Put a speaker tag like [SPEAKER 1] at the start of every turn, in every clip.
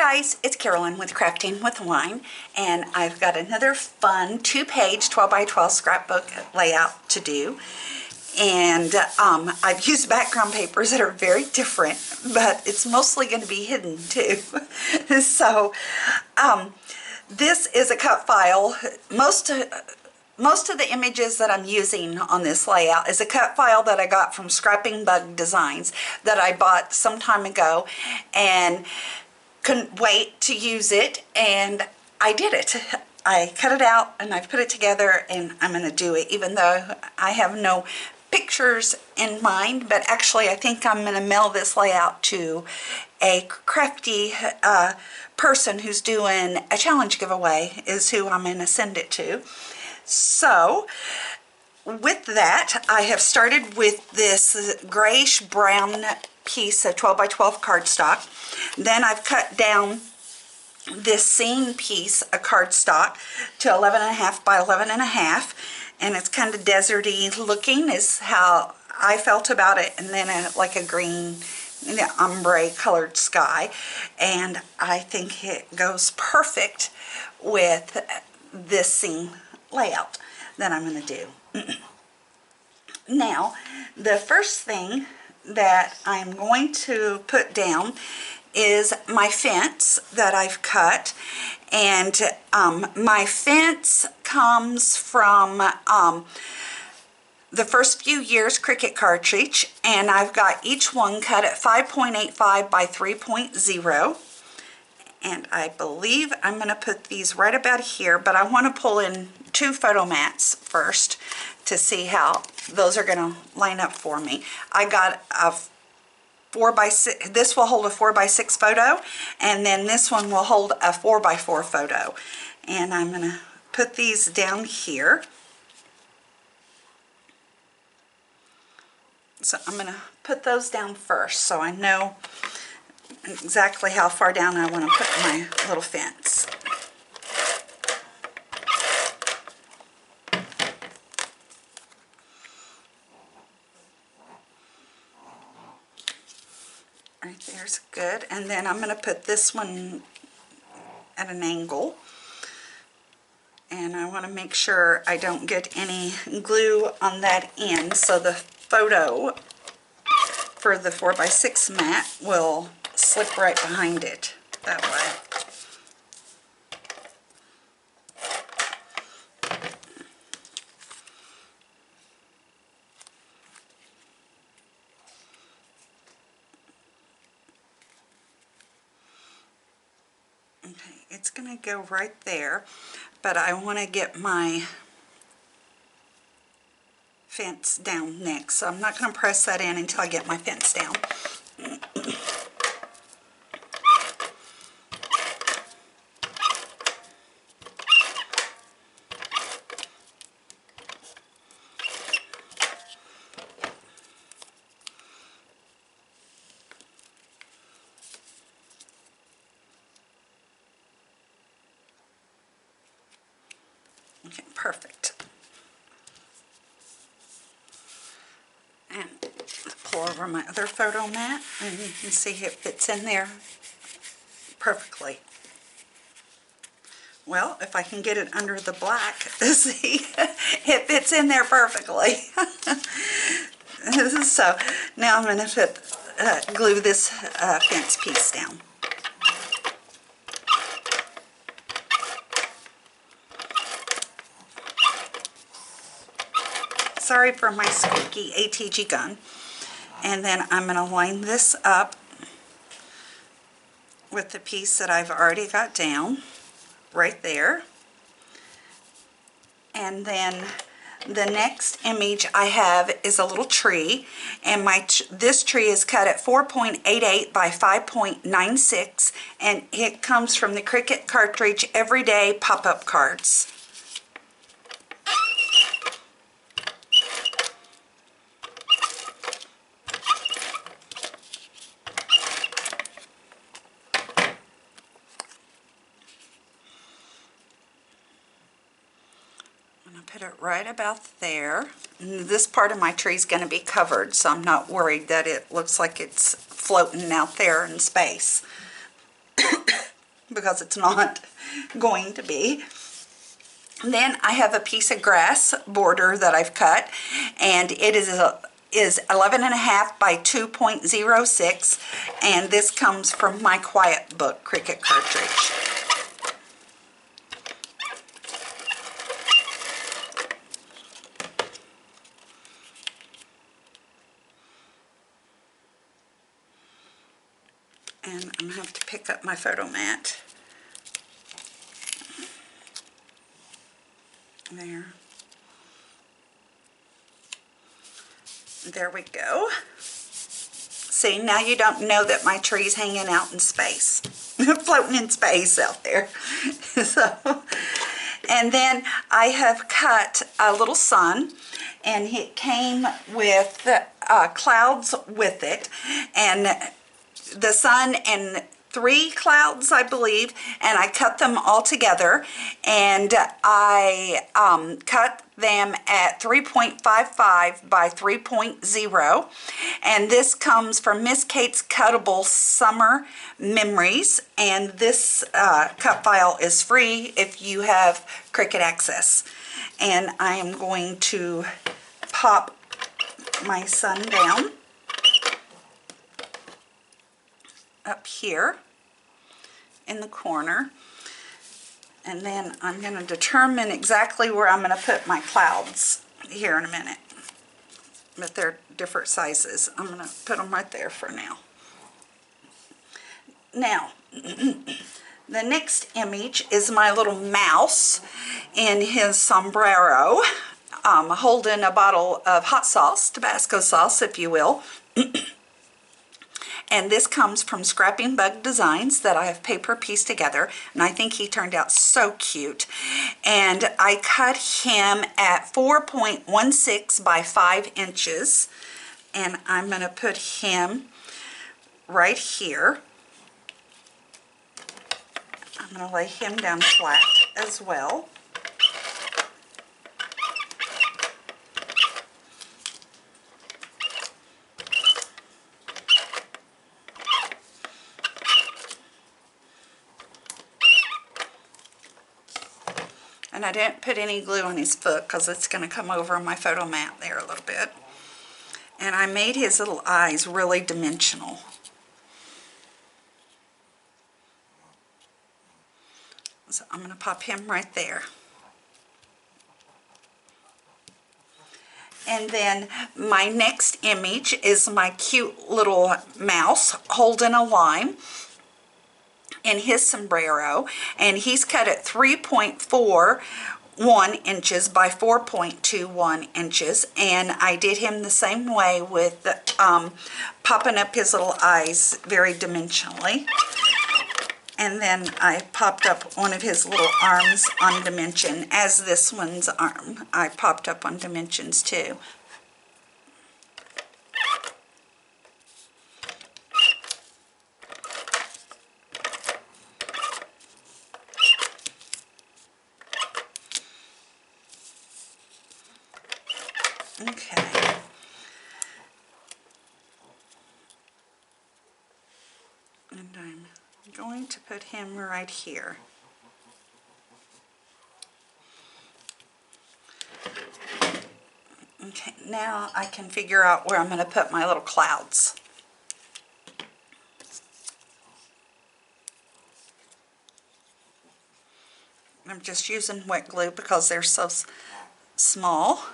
[SPEAKER 1] guys, it's Carolyn with Crafting with Wine, and I've got another fun 2-page 12 by 12 scrapbook layout to do. And I've used background papers that are very different, but it's mostly going to be hidden too. So this is a cut file. Most of the images that I'm using on this layout is a cut file that I got from Scrapping Bug Designs that I bought some time ago and couldn't wait to use it, and I did it. I cut it out and I've put it together, and I'm going to do it even though I have no pictures in mind, but actually I think I'm going to mail this layout to a crafty person who's doing a challenge giveaway is who I'm going to send it to. So with that, I have started with this grayish brown piece of 12 by 12 cardstock. Then I've cut down this scene piece of cardstock to 11.5 by 11.5, and it's kind of deserty looking is how I felt about it, and then like a green, ombre colored sky, and I think it goes perfect with this scene layout that I'm going to do. Now, the first thing that I'm going to put down is my fence that I've cut, and my fence comes from the First Few Years Cricut cartridge, and I've got each one cut at 5.85 by 3.0. And I believe I'm going to put these right about here, but I want to pull in 2 photo mats first to see how those are going to line up for me. I got a 4x6, this will hold a 4x6 photo, and then this one will hold a 4x4 photo. And I'm going to put these down here. So I'm going to put those down first so I know exactly how far down I want to put my little fence. Right there's good, and then I'm going to put this one at an angle, and I want to make sure I don't get any glue on that end, so the photo for the 4x6 mat will slip right behind it that way. Okay, it's going to go right there, but I want to get my fence down next, so I'm not going to press that in until I get my fence down. Okay, perfect. And pull over my other photo mat, and you can see it fits in there perfectly. Well, if I can get it under the black, see, it fits in there perfectly. So now I'm going to glue this fence piece down. Sorry for my squeaky ATG gun. And then I'm going to line this up with the piece that I've already got down right there. And then the next image I have is a little tree, and this tree is cut at 4.88 by 5.96, and it comes from the Cricut cartridge Everyday Pop-Up Cards. Put it right about there. And this part of my tree is going to be covered, so I'm not worried that it looks like it's floating out there in space. because it's not going to be. Then I have a piece of grass border that I've cut, and it is 11.5 by 2.06, and this comes from my Quiet Book Cricut cartridge. And I'm going to have to pick up my photo mat. There we go. See, now you don't know that my tree's hanging out in space, floating in space out there. So, and then I have cut a little sun, and it came with clouds with it, and the sun and 3 clouds, I believe, and I cut them all together, and I cut them at 3.55 by 3.0, and this comes from Miss Kate's Cuttable Summer Memories, and this cut file is free if you have Cricut access. And I am going to pop my sun down up here in the corner, and then I'm going to determine exactly where I'm going to put my clouds here in a minute, but they're different sizes. I'm going to put them right there for now. Now the next image is my little mouse in his sombrero, holding a bottle of hot sauce, Tabasco sauce if you will. And this comes from Scrapping Bug Designs that I have paper pieced together, and I think he turned out so cute. And I cut him at 4.16 by 5 inches, and I'm going to put him right here. I'm going to lay him down flat as well. And I didn't put any glue on his foot because it's going to come over on my photo mat there a little bit. And I made his little eyes really dimensional. So I'm going to pop him right there. And then my next image is my cute little mouse holding a lime in his sombrero, and he's cut at 3.41 inches by 4.21 inches, and I did him the same way with popping up his little eyes very dimensionally. And then I popped up one of his little arms on dimension, as this one's arm I popped up on dimensions too. Okay. And I'm going to put him right here. Okay, now I can figure out where I'm going to put my little clouds. I'm just using wet glue because they're so small.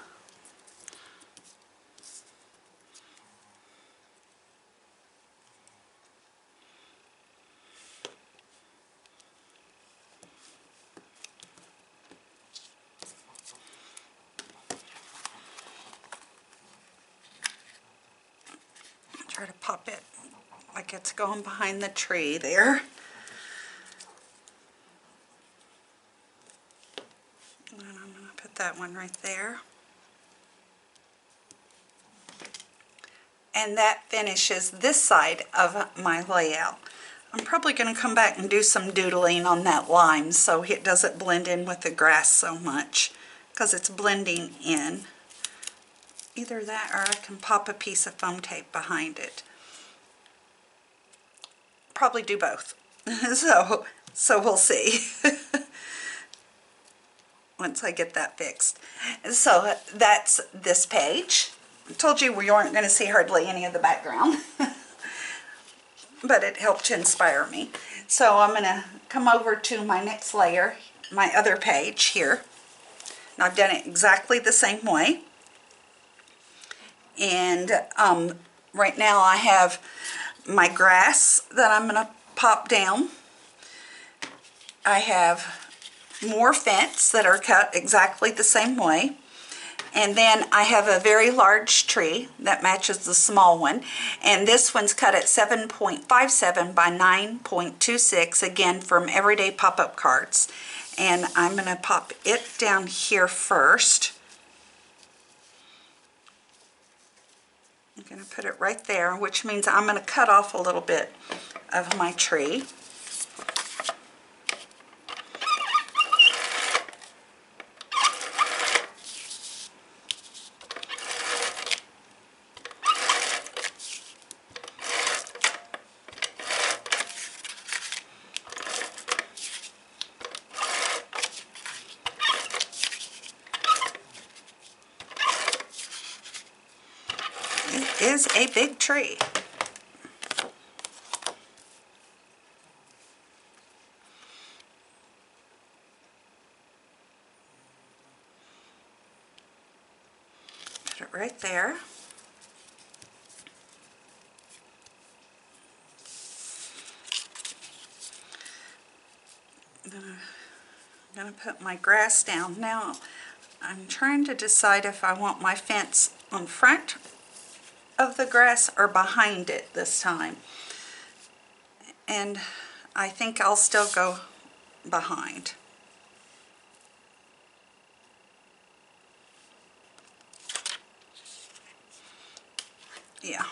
[SPEAKER 1] Try to pop it like it's going behind the tree there. And I'm going to put that one right there. And that finishes this side of my layout. I'm probably going to come back and do some doodling on that lime so it doesn't blend in with the grass so much, because it's blending in. Either that or I can pop a piece of foam tape behind it. Probably do both. So So we'll see once I get that fixed. So that's this page. I told you we weren't going to see hardly any of the background, but it helped to inspire me. So I'm going to come over to my next layer, my other page here. And I've done it exactly the same way. And right now I have my grass that I'm going to pop down. I have more fence that are cut exactly the same way. And then I have a very large tree that matches the small one. And this one's cut at 7.57 by 9.26, again from Everyday Pop-Up Cards. And I'm going to pop it down here first. I'm going to put it right there, which means I'm going to cut off a little bit of my tree. It is a big tree. Put it right there. I'm going to put my grass down. Now, I'm trying to decide if I want my fence on front of the grass or behind it this time. And I think I'll still go behind. Yeah,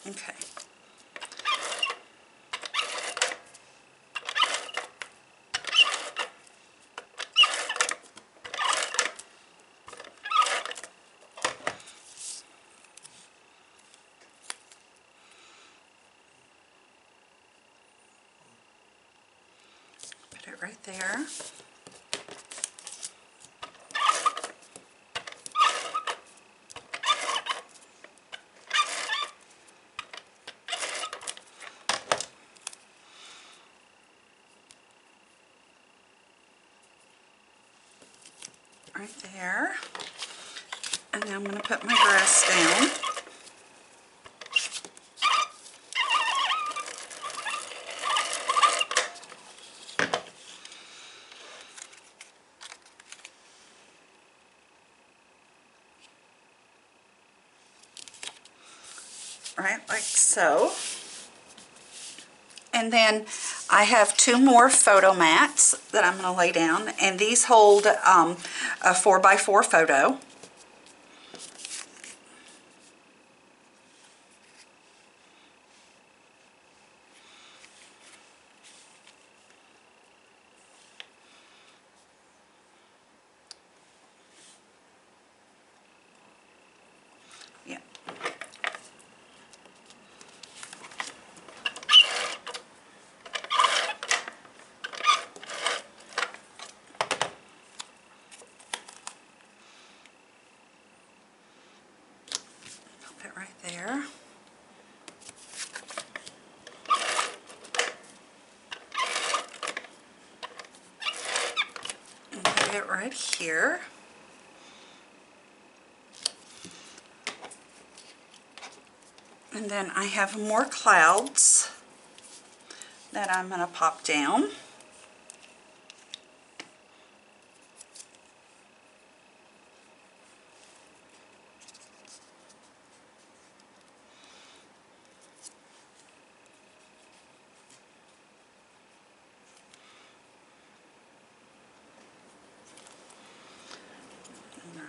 [SPEAKER 1] okay. Put it right there. Right there. And then I'm going to put my grass down. Right, like so. And then I have two more photo mats that I'm going to lay down, and these hold a 4x4 photo. Yeah. Put it right there. And put it right here. And then I have more clouds that I'm going to pop down.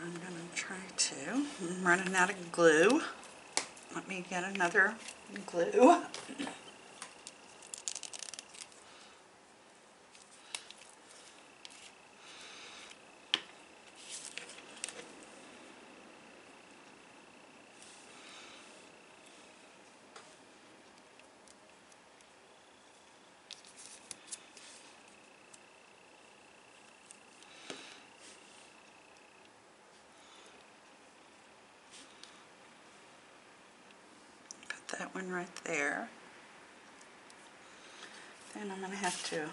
[SPEAKER 1] I'm going to try to. I'm running out of glue. Let me get another glue. that one right there. Then I'm going to have to,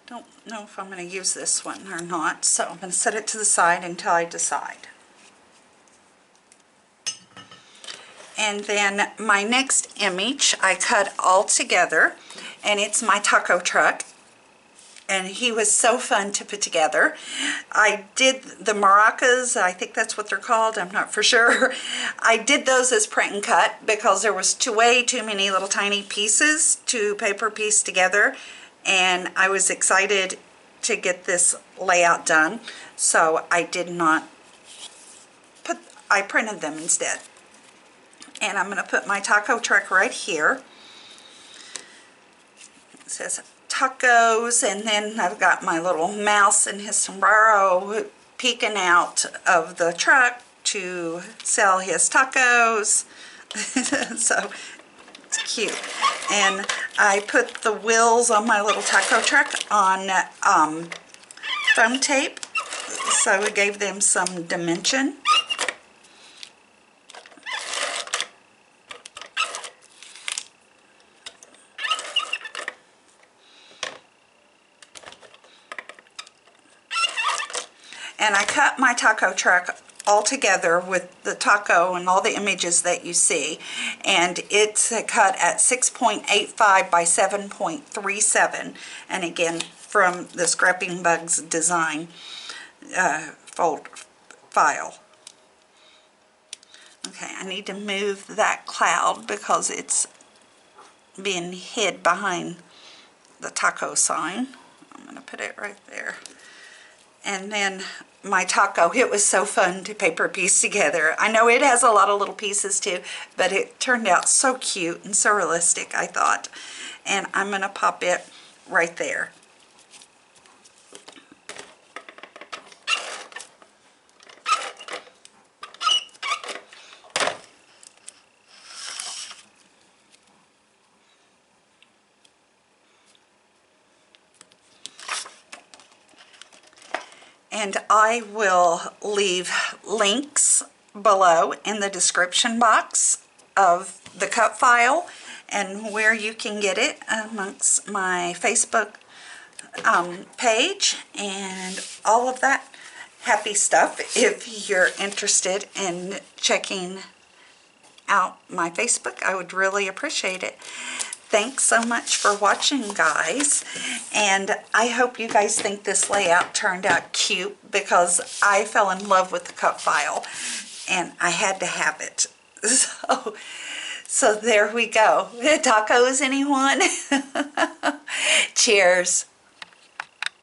[SPEAKER 1] don't know if I'm going to use this one or not, so I'm going to set it to the side until I decide. And then my next image I cut all together, and it's my taco truck. And he was so fun to put together. I did the maracas, I think that's what they're called, I'm not for sure. I did those as print and cut because there was way too many little tiny pieces to paper piece together, and I was excited to get this layout done, so I did not put, I printed them instead. And I'm going to put my taco truck right here. It says tacos, and then I've got my little mouse and his sombrero peeking out of the truck to sell his tacos. So it's cute. And I put the wheels on my little taco truck on foam tape, so it gave them some dimension. And I cut my taco truck all together with the taco and all the images that you see. And it's cut at 6.85 by 7.37. And again, from the Scrapping Bugs design file. Okay, I need to move that cloud because it's being hid behind the taco sign. I'm going to put it right there. And then my taco, it was so fun to paper piece together. I know it has a lot of little pieces too, but it turned out so cute and so realistic, I thought. And I'm going to pop it right there. And I will leave links below in the description box of the cut file and where you can get it amongst my Facebook page and all of that happy stuff if you're interested in checking out my Facebook. I would really appreciate it. Thanks so much for watching, guys, and I hope you guys think this layout turned out cute because I fell in love with the cut file and I had to have it. So there we go. Tacos, anyone? Cheers.